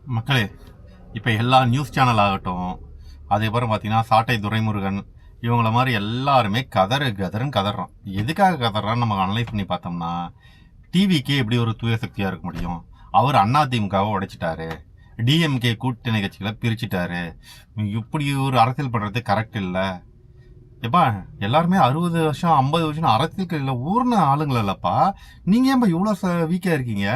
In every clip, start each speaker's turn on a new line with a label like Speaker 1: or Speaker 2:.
Speaker 1: மக்களே, இப்போ எல்லா நியூஸ் சேனல் ஆகட்டும், அதேபோல் பார்த்தீங்கன்னா சாட்டை துரைமுருகன் இவங்கள மாதிரி எல்லாருமே கதறுன்னு கதறான். எதுக்காக கதறான்னு நம்ம அனலைஸ் பண்ணி பார்த்தோம்னா, டிவிக்கே எப்படி ஒரு தூய சக்தியாக இருக்க முடியும்? அவர் அதிமுகவை உடைச்சிட்டாரு, டிஎம்கே கூட்டணி கட்சிகளை பிரிச்சுட்டாரு, இப்படி ஒரு அரசியல் பண்ணுறது கரெக்ட் இல்லை. எப்பா எல்லாருமே 60 வருஷம் 50 வருஷம் அரசியல் ஊர்ன ஆளுங்கள இல்லப்பா. நீங்க ஏன்பா இவ்வளோ வீக்கா இருக்கீங்க?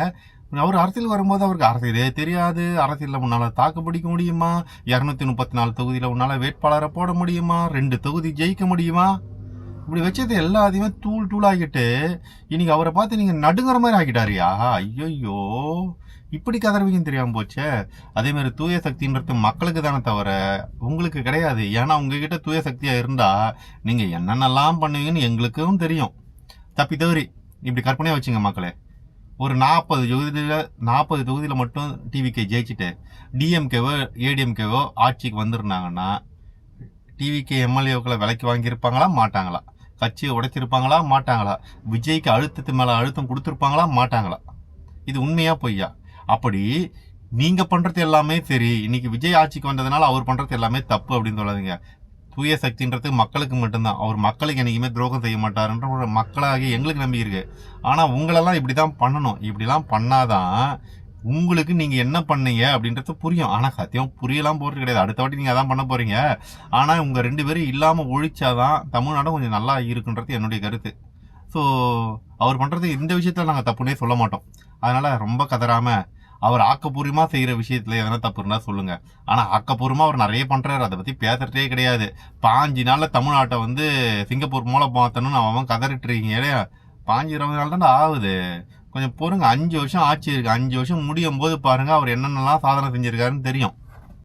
Speaker 1: அவர் அரசியல் வரும்போது அவருக்கு அரசியலே தெரியாது. அரசியலில் உன்னால தாக்கு பிடிக்க முடியுமா? 234 தொகுதியில் உன்னால வேட்பாளரை போட முடியுமா? 2 தொகுதி ஜெயிக்க முடியுமா? இப்படி வச்சது எல்லாத்தையுமே தூளாகிட்டு இன்னைக்கு அவரை பார்த்து நீங்க நடுங்கிற மாதிரி ஆகிட்டாரியா? ஐயோ, இப்படி கதறவிங்கன்னு தெரியாம போச்சே. அதே மாதிரி தூய சக்தின்றது மக்களுக்கு தானே தவிர உங்களுக்கு கிடையாது. ஏன்னா உங்ககிட்ட தூய சக்தியா இருந்தா நீங்க என்னென்னலாம் பண்ணுவீங்கன்னு எங்களுக்கும் தெரியும். தப்பி தவறி இப்படி கற்பனையா வச்சுங்க மக்களே. ஒரு 40 தொகுதியில் மட்டும் டிவிகே ஜெயிச்சுட்டு டிஎம்கேவோ ஏடிஎம்கேவோ ஆட்சிக்கு வந்துருந்தாங்கன்னா டிவிகே எம்எல்ஏக்களை விலைக்கு வாங்கியிருப்பாங்களா மாட்டாங்களா? கட்சியை உடைச்சிருப்பாங்களா மாட்டாங்களா? விஜய்க்கு அழுத்தத்து மேல அழுத்தம் கொடுத்துருப்பாங்களா மாட்டாங்களா? இது உண்மையா பொய்யா? அப்படி நீங்க பண்றது எல்லாமே சரி, இன்னைக்கு விஜய் ஆட்சிக்கு வந்ததுனால அவர் பண்றது எல்லாமே தப்பு அப்படின்னு சொல்லாதீங்க. தூய சக்தின்றது மக்களுக்கு மட்டும்தான். அவர் மக்களுக்கு என்னைக்குமே துரோகம் செய்ய மாட்டாருன்ற ஒரு மக்களாகி எங்களுக்கு நம்பி இருக்கு. ஆனா உங்களெல்லாம் இப்படிதான் பண்ணணும். இப்படிலாம் பண்ணாதான் உங்களுக்கு நீங்க என்ன பண்ணீங்க அப்படின்றது புரியும். ஆனா சத்தியம் புரியலாம் போறது கிடையாது. அடுத்த வாட்டி நீங்க அதான் பண்ண போறீங்க. ஆனா உங்க 2 பேரும் இல்லாம ஒழிச்சாதான் தமிழ்நாடும் கொஞ்சம் நல்லா இருக்குன்றது என்னுடைய கருத்து. ஸோ அவர் பண்றது இந்த விஷயத்துல நாங்கள் தப்புன்னே சொல்ல மாட்டோம். அதனால ரொம்ப கதறாம அவர் ஆக்கப்பூர்வமா செய்யற விஷயத்துல எதனா தப்பு இருந்தா சொல்லுங்க. ஆனா ஆக்கப்பூர்வமா அவர் நிறைய பண்றாரு, அதை பத்தி பேசுறதே கிடையாது. 5 நாள்ல தமிழ்நாட்டை சிங்கப்பூர் மூலம் பார்த்தணும்னு அவன் கதறிட்டு இருக்கீங்க. 5-20 நாள் தான் ஆகுது. கொஞ்சம் பொறுங்க. 5 வருஷம் ஆட்சி இருக்கு. 5 வருஷம் முடியும் போது பாருங்க அவர் என்னென்னலாம் சாதனை செஞ்சிருக்காருன்னு தெரியும்.